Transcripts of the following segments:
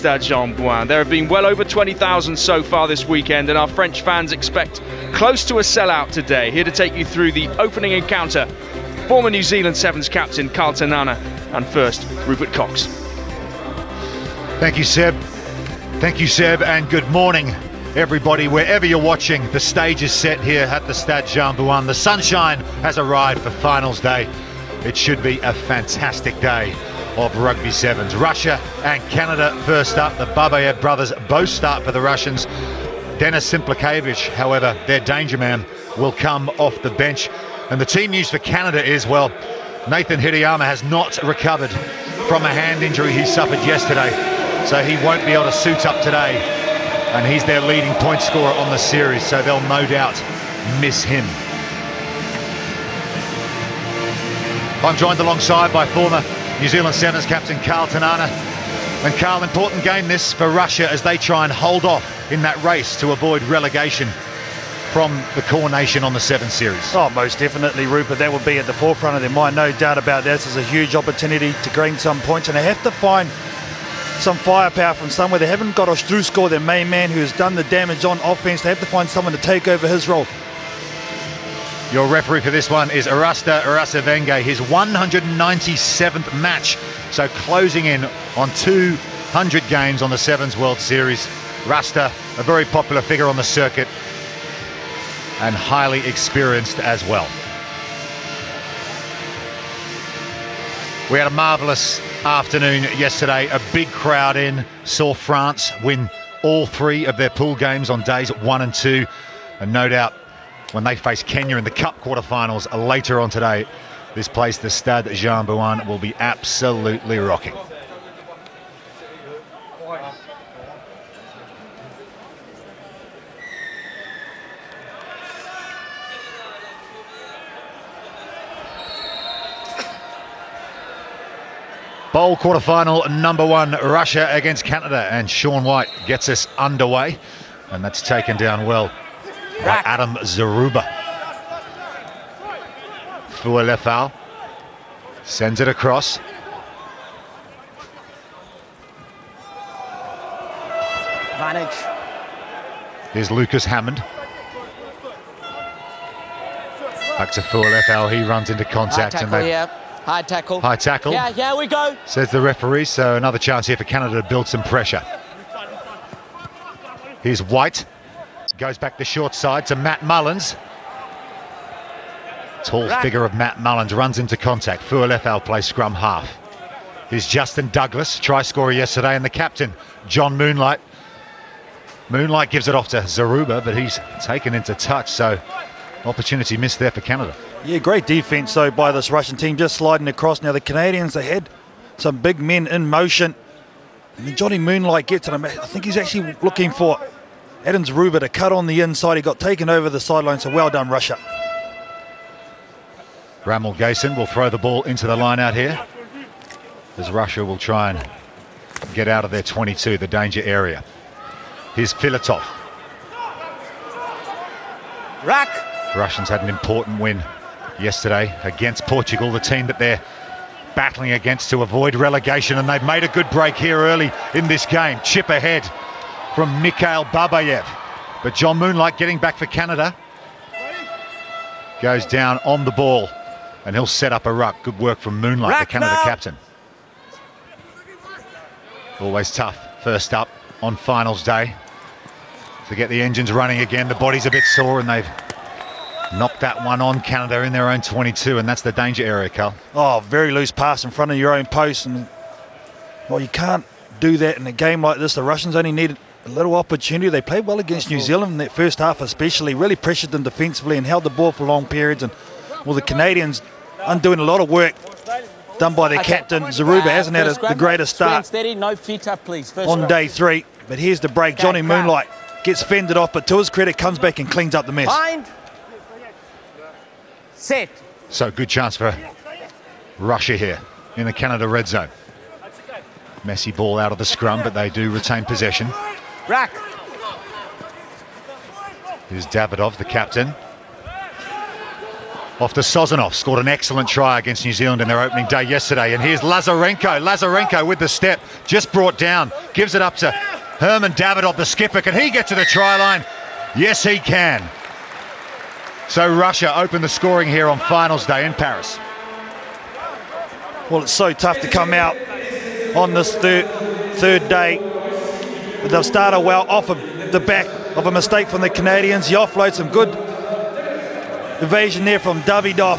Stade Jean-Bouin. There have been well over 20,000 so far this weekend, and our French fans expect close to a sellout today. Here to take you through the opening encounter, former New Zealand Sevens captain Carl Tanana, and first, Rupert Cox. Thank you, Seb. Thank you, Seb, and good morning, everybody. Wherever you're watching, the stage is set here at the Stade Jean-Bouin. The sunshine has arrived for finals day. It should be a fantastic day of Rugby Sevens. Russia and Canada first up. The Babayev brothers both start for the Russians. Denis Simplakevich, however, their danger man, will come off the bench. And the team news for Canada is, well, Nathan Hirayama has not recovered from a hand injury he suffered yesterday, so he won't be able to suit up today. And he's their leading point scorer on the series, so they'll no doubt miss him. I'm joined alongside by former New Zealand Sevens captain Carl Tanana. And Carl, important game this for Russia as they try and hold off in that race to avoid relegation from the core nation on the Sevens series. Oh, most definitely, Rupert. That would be at the forefront of their mind, no doubt about that. This is a huge opportunity to gain some points, and they have to find some firepower from somewhere. They haven't got Ostruskor, their main man, who has done the damage on offense. They have to find someone to take over his role. Your referee for this one is Arasta Arasavenge, his 197th match, so closing in on 200 games on the Sevens World Series. Rasta, a very popular figure on the circuit and highly experienced as well. We had a marvellous afternoon yesterday, a big crowd in, saw France win all three of their pool games on days 1 and 2, and no doubt when they face Kenya in the Cup quarterfinals later on today, this place, the Stade Jean-Bouin, will be absolutely rocking. Bowl quarterfinal number 1, Russia against Canada, and Sean White gets us underway, and that's taken down well by Adam Zaruba. Fualefau sends it across. Advantage. Here's Lucas Hammond. Back to Fualefau, he runs into contact. High tackle, and yeah. High tackle. High tackle. Yeah, we go. Says the referee, so another chance here for Canada to build some pressure. Here's White. Goes back the short side to Matt Mullins. Tall figure of Matt Mullins runs into contact. Fualefau plays scrum half. Here's Justin Douglas, try scorer yesterday, and the captain, John Moonlight. Moonlight gives it off to Zaruba, but he's taken into touch, so opportunity missed there for Canada. Yeah, great defence, though, by this Russian team, just sliding across. Now, the Canadians, they had some big men in motion. And then Johnny Moonlight gets it. I think he's actually looking for Adam Zaruba to cut on the inside. He got taken over the sideline, so well done, Russia. Ramal Gayson will throw the ball into the line out here, as Russia will try and get out of their 22, the danger area. Here's Filatov. Russians had an important win yesterday against Portugal, the team that they're battling against to avoid relegation, and they've made a good break here early in this game. Chip ahead from Mikhail Babayev, but John Moonlight getting back for Canada goes down on the ball, and he'll set up a ruck. Good work from Moonlight, the Canada captain. Always tough first up on finals day to get the engines running again. The body's a bit sore, and they've knocked that one on Canada in their own 22, and that's the danger area, Carl. Oh, very loose pass in front of your own post, and well, you can't do that in a game like this. The Russians only needed a little opportunity. They played well against New Zealand in that first half especially, really pressured them defensively and held the ball for long periods. And well, the Canadians undoing a lot of work done by their captain. Zaruba hasn't had the greatest start steady, no feet up, please. on day 3, but here's the break. Johnny Moonlight gets fended off, but to his credit comes back and cleans up the mess. Bind. Set. So good chance for Russia here in the Canada red zone. Messy ball out of the scrum, but they do retain possession. Rack. Here's Davidov, the captain. Off to Sozonov, scored an excellent try against New Zealand in their opening day yesterday. And here's Lazarenko with the step, just brought down, gives it up to Herman Davidov, the skipper. Can he get to the try line? Yes, he can. So Russia open the scoring here on finals day in Paris. Well, it's so tough to come out on this third day. But they've started well off of the back of a mistake from the Canadians. You offload some good evasion there from Davidov.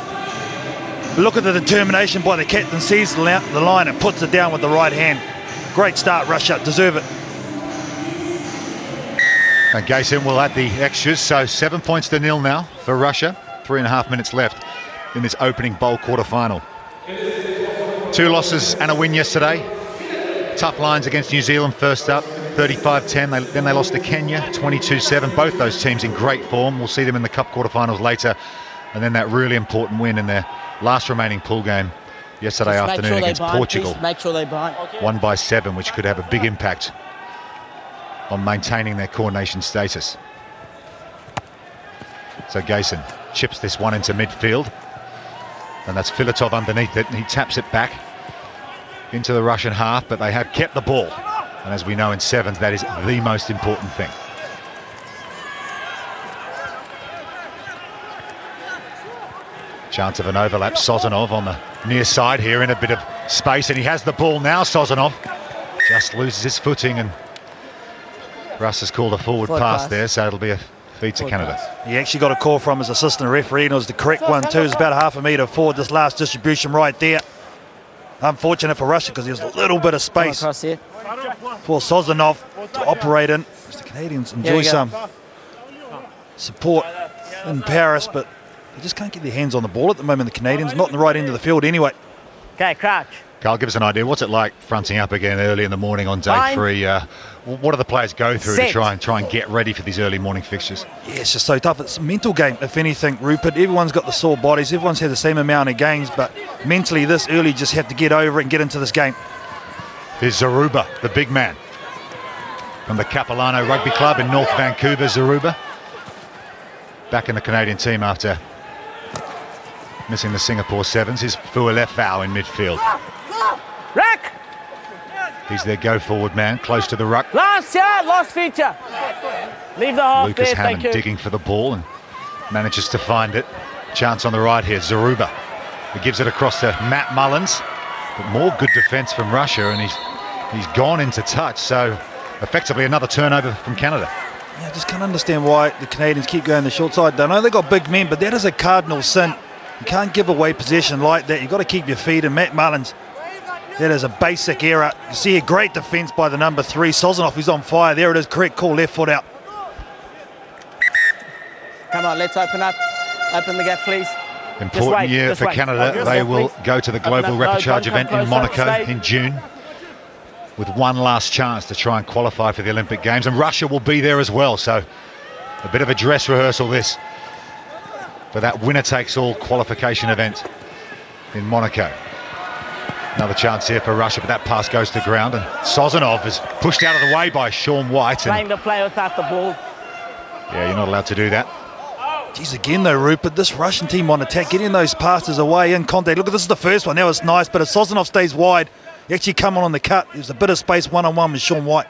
Look at the determination by the captain, sees the line and puts it down with the right hand. Great start, Russia, deserve it. And Gayson will add the extras, so 7 points to 0 now for Russia. 3.5 minutes left in this opening bowl quarter-final. 2 losses and a win yesterday. Tough lines against New Zealand first up, 35-10. Then they lost to Kenya, 22-7. Both those teams in great form. We'll see them in the Cup quarterfinals later. And then that really important win in their last remaining pool game yesterday afternoon against Portugal. Make sure they bind. Won by 7, which could have a big impact on maintaining their core nation status. So Gayson chips this one into midfield. And that's Filatov underneath it, and he taps it back into the Russian half, but they have kept the ball. And as we know in sevens, that is the most important thing. Chance of an overlap. Sozonov on the near side here in a bit of space, and he has the ball now. Sozonov just loses his footing, and Russ has called a forward pass there, so it'll be a feed to Canada. He actually got a call from his assistant referee, and it was the correct one too. It was about half a metre forward, this last distribution right there. Unfortunate for Russia because there's a little bit of space for Sozonov to operate in. The Canadians enjoy some support in Paris, but they just can't get their hands on the ball at the moment, the Canadians. Not in the right end of the field anyway. Okay, crouch. Carl, give us an idea. What's it like fronting up again early in the morning on day 3? What do the players go through to try and get ready for these early morning fixtures? Yeah, it's just so tough. It's a mental game, if anything, Rupert. Everyone's got the sore bodies. Everyone's had the same amount of games, but mentally this early, just have to get over it and get into this game. Here's Zaruba, the big man, from the Capilano Rugby Club in North Vancouver. Zaruba back in the Canadian team after missing the Singapore Sevens. Here's Fualefau in midfield. Rack! He's their go-forward man, close to the ruck. Last shot, last feature. Leave the half Lucas there, Hammond digging for the ball and manages to find it. Chance on the right here, Zaruba. He gives it across to Matt Mullins, but more good defence from Russia, and he's gone into touch, so effectively another turnover from Canada. Yeah, I just can't understand why the Canadians keep going the short side. I know they've got big men, but that is a cardinal sin. You can't give away possession like that. You've got to keep your feet, and Matt Mullins, that is a basic error. You see a great defence by the number 3. Sozonov is on fire. There it is, correct call, left foot out. Come on, let's open up. Open the gap, please. Important year for Canada. They will go to the Global Repechage event in Monaco in June with one last chance to try and qualify for the Olympic Games. And Russia will be there as well, so a bit of a dress rehearsal this for that winner-takes-all qualification event in Monaco. Another chance here for Russia, but that pass goes to ground, and Sozonov is pushed out of the way by Sean White. Playing the play without the ball. Yeah, you're not allowed to do that. Geez, again though, Rupert, this Russian team on attack, getting those passes away in contact. Look, this is the first one. That was nice, but if Sozonov stays wide, he actually come on the cut. There's a bit of space one-on-one with Sean White.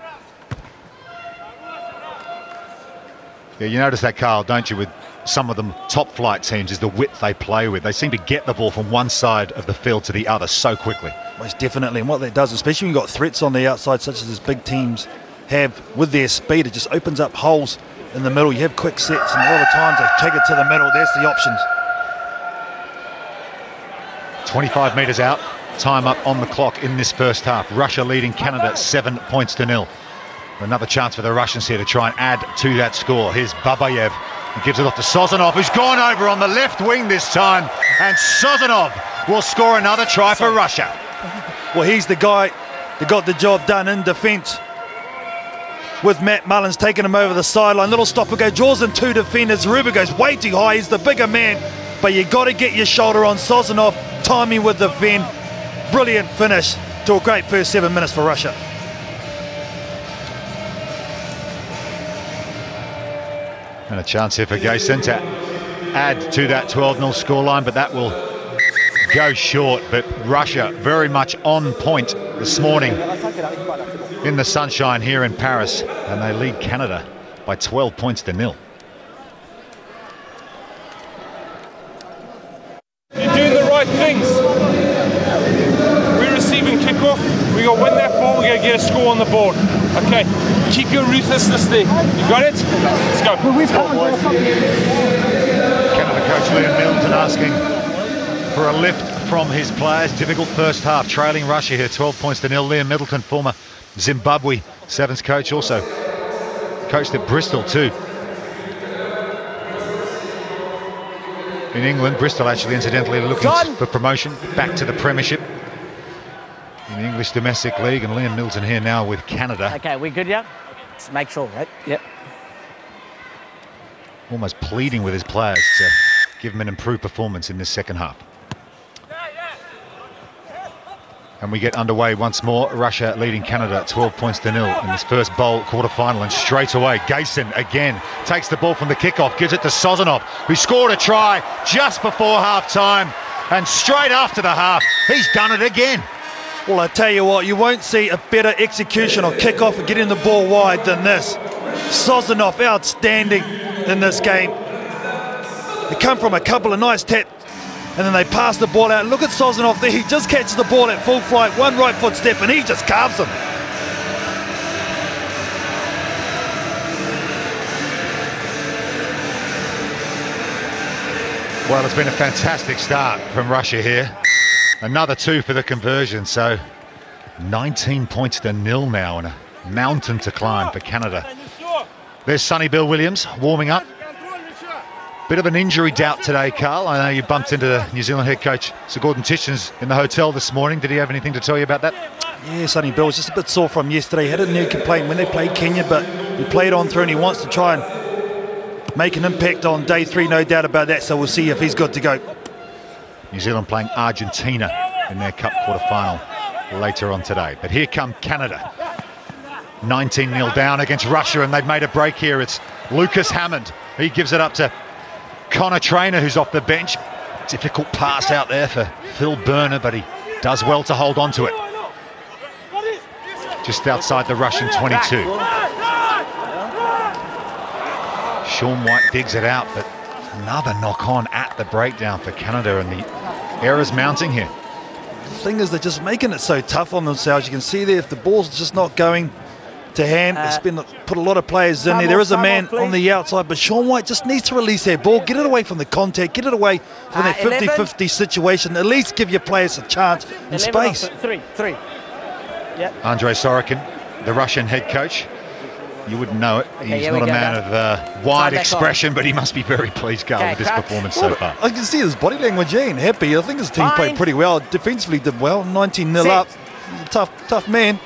Yeah, you notice that, Carl, don't you, with some of them top flight teams, is the width they play with. They seem to get the ball from one side of the field to the other so quickly. Most definitely, and what that does, especially when you've got threats on the outside such as these big teams have with their speed, it just opens up holes in the middle. You have quick sets, and a lot of times they take it to the middle. That's the options. 25 metres out, time up on the clock in this first half. Russia leading Canada 7 points to 0. Another chance for the Russians here to try and add to that score. Here's Babayev. He gives it off to Sozonov, who's gone over on the left wing this time, and Sozonov will score another try for Russia. Well, he's the guy that got the job done in defence, with Matt Mullins taking him over the sideline. Little stopper go, draws in 2 defenders. Zaruba goes way too high. He's the bigger man, but you got to get your shoulder on Sozonov. Timing with the fend. Brilliant finish to a great first 7 minutes for Russia. And a chance here for Gayson to add to that 12-0 scoreline, but that will go short. But Russia very much on point this morning in the sunshine here in Paris, and they lead Canada by 12 points to 0. You're doing the right things. We're receiving kickoff. We got to win that ball. We got to get a score on the board. Okay, keep your ruthlessness there. You got it? Let's go. Canada coach Liam Middleton asking for a lift from his players. Difficult first half, trailing Russia here, 12 points to 0. Liam Middleton, former Zimbabwe Sevens coach, also coached at Bristol too. In England, Bristol actually incidentally looking for promotion back to the Premiership in the English Domestic League, and Liam Middleton here now with Canada. Okay, we good, yeah? Let's make sure, right? Yep. Almost pleading with his players to give him an improved performance in this second half. And we get underway once more. Russia leading Canada 12 points to 0 in this first bowl quarter-final. And straight away, Gayson again takes the ball from the kickoff, gives it to Sozanov, who scored a try just before half-time. And straight after the half, he's done it again. Well, I tell you what, you won't see a better execution of kickoff and getting the ball wide than this. Sozanov outstanding in this game. They come from a couple of nice taps, and then they pass the ball out. Look at Sozanov there. He just catches the ball at full flight, one right foot step, and he just carves them. Well, it's been a fantastic start from Russia here. Another 2 for the conversion, so 19 points to 0 now, and a mountain to climb for Canada. There's Sonny Bill Williams warming up. Bit of an injury doubt today, Carl. I know you bumped into the New Zealand head coach, Sir Gordon Titchens, in the hotel this morning. Did he have anything to tell you about that? Yeah, Sonny Bill was just a bit sore from yesterday. He had a knee complaint when they played Kenya, but he played on through and he wants to try and make an impact on day 3, no doubt about that. So we'll see if he's good to go. New Zealand playing Argentina in their cup quarter-final later on today. But here come Canada. 19-0 down against Russia, and they've made a break here. It's Lucas Hammond. He gives it up to Connor Traynor, who's off the bench. Difficult pass out there for Phil Burner, but he does well to hold on to it. Just outside the Russian 22. Sean White digs it out, but another knock-on at the breakdown for Canada, and the errors mounting here. The thing is, they're just making it so tough on themselves. You can see there, if the ball's just not going to hand, it's been put a lot of players in there. There is a man on the outside, but Sean White just needs to release that ball, get it away from the contact, get it away from that 50-50 situation, at least give your players a chance in space. 3. Yep. Andrei Sorokin, the Russian head coach. You wouldn't know it. He's not a man of wide expression, but he must be very pleased, Carl, with this performance so far. I can see his body language, ain't happy. I think his team played pretty well. Defensively did well. 19-0 up. He's a tough man.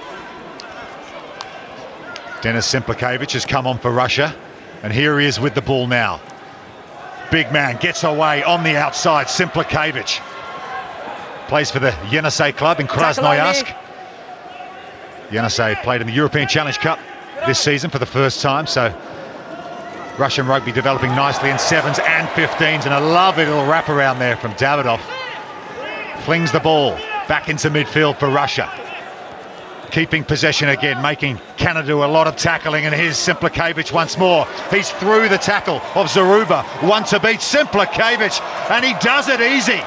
Denis Simplakevich has come on for Russia, and here he is with the ball now. Big man gets away on the outside. Simplakevich plays for the Yenisei club in Krasnoyarsk. Yenisei played in the European Challenge Cup this season for the first time, so Russian rugby developing nicely in 7s and 15s, and a lovely little wraparound there from Davidov. Flings the ball back into midfield for Russia. Keeping possession again, making Canada do a lot of tackling, and here's Simplakevich once more. He's through the tackle of Zaruba, one to beat Simplakevich, and he does it easy.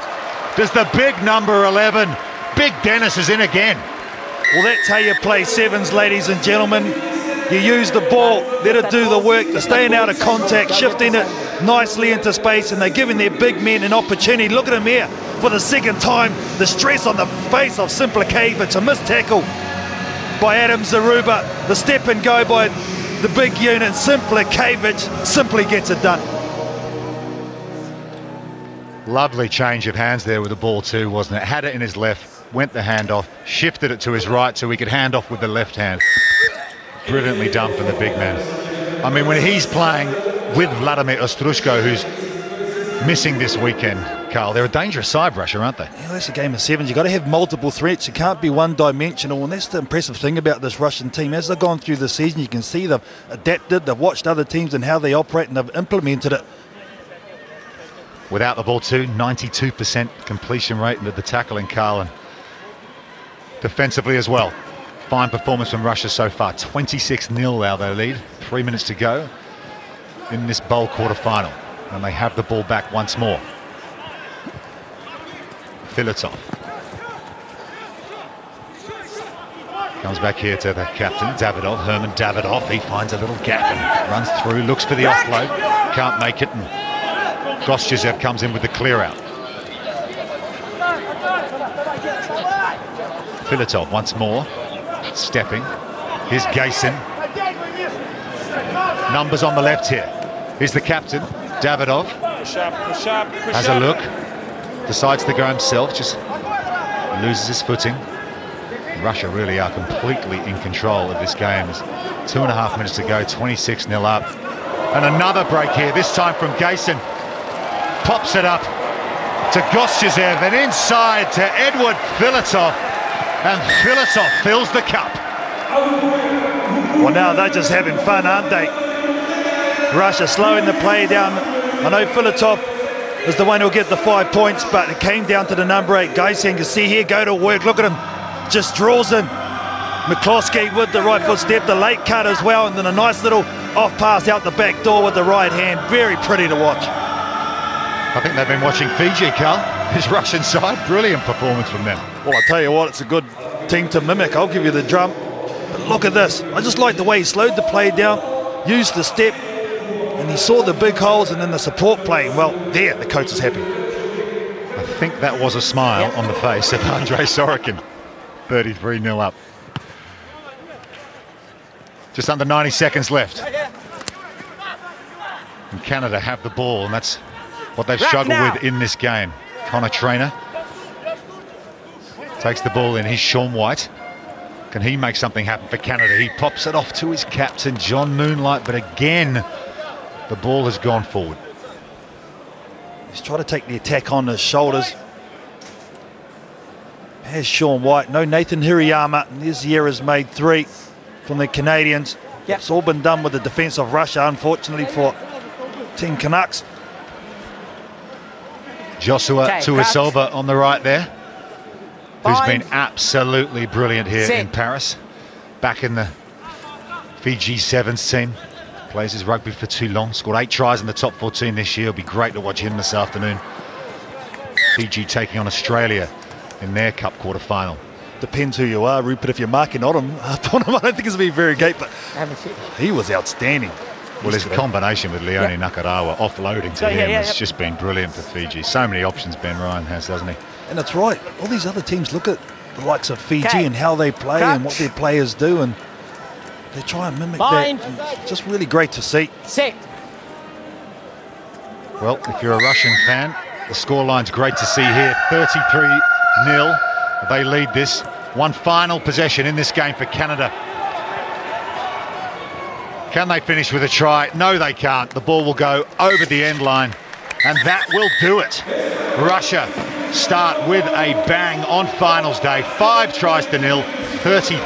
Does the big number 11, Big Dennis is in again. Well, that's how you play 7s, ladies and gentlemen. You use the ball, let it do the work. They're staying out of contact, shifting it nicely into space, and they're giving their big men an opportunity. Look at him here for the second time. The stress on the face of Simplakevich, a missed tackle by Adam Zaruba. The step and go by the big unit. Simplakevich simply gets it done. Lovely change of hands there with the ball too, wasn't it? Had it in his left, went the handoff, shifted it to his right so he could hand off with the left hand. Brilliantly done from the big man. I mean, when he's playing with Vladimir Ostrushko, who's missing this weekend, Carl, they're a dangerous side, Russia, aren't they? Yeah, that's a game of 7s. You've got to have multiple threats. You can't be one-dimensional, and that's the impressive thing about this Russian team. As they've gone through the season, you can see they've adapted, they've watched other teams and how they operate, and they've implemented it. Without the ball too, 92% completion rate into the tackling, Carl, and defensively as well. Fine performance from Russia so far. 26-0 now they lead. 3 minutes to go in this bowl quarter-final. And they have the ball back once more. Filatov comes back here to the captain, Davidov, Herman Davidov. He finds a little gap and runs through, looks for the offload, can't make it, and Gostyazev comes in with the clear out. Filatov once more, stepping. Here's Gayson. Numbers on the left here. Here's the captain, Davidov. Has a look, decides to go himself, just loses his footing. Russia really are completely in control of this game. There's 2.5 minutes to go, 26-0 up. And another break here, this time from Gayson. Pops it up to Gostyazev and inside to Edward Filatov. And Filatov fills the cup. Well, now they're just having fun, aren't they? Russia slowing the play down. I know Filatov is the one who'll get the 5 points, but it came down to the number 8. Gayson, you can see here, go to work. Look at him. Just draws in. McCloskey with the right foot step, the late cut as well, and then a nice little off pass out the back door with the right hand. Very pretty to watch. I think they've been watching Fiji, Carl. This Russian side, brilliant performance from them. Well, I tell you what, it's a good team to mimic. I'll give you the drum. But look at this. I just like the way he slowed the play down, used the step, and he saw the big holes and then the support play. Well, there, the coach is happy. I think that was a smile on the face of Andrei Sorokin. 33-0 up. Just under 90 seconds left. And Canada have the ball, and that's what they've struggled with in this game. Connor Traynor takes the ball in. He's Sean White. Can he make something happen for Canada? He pops it off to his captain, John Moonlight, but again, the ball has gone forward. He's trying to take the attack on his shoulders. Has Sean White, no Nathan Hirayama, and this year has made 3 from the Canadians. Yep. It's all been done with the defence of Russia, unfortunately for Team Canucks. Joshua Tuisova on the right there, who's been absolutely brilliant here in Paris. Back in the Fiji Sevens team. Plays his rugby for Toulon. Scored 8 tries in the top 14 this year. It'll be great to watch him this afternoon. Fiji taking on Australia in their cup quarter-final. Depends who you are, Rupert. If you're marking on him, I don't think it's going to be very great, but he was outstanding. Well, his combination with Leone Nakarawa offloading to him has just been brilliant for Fiji. So many options Ben Ryan has, doesn't he? And that's right. All these other teams look at the likes of Fiji and how they play and what their players do, and they try and mimic that. It's just really great to see. Well, if you're a Russian fan, the scoreline's great to see here. 33-0. They lead this. One final possession in this game for Canada. Can they finish with a try? No, they can't. The ball will go over the end line, and that will do it. Russia start with a bang on finals day. 5 tries to 0, 33.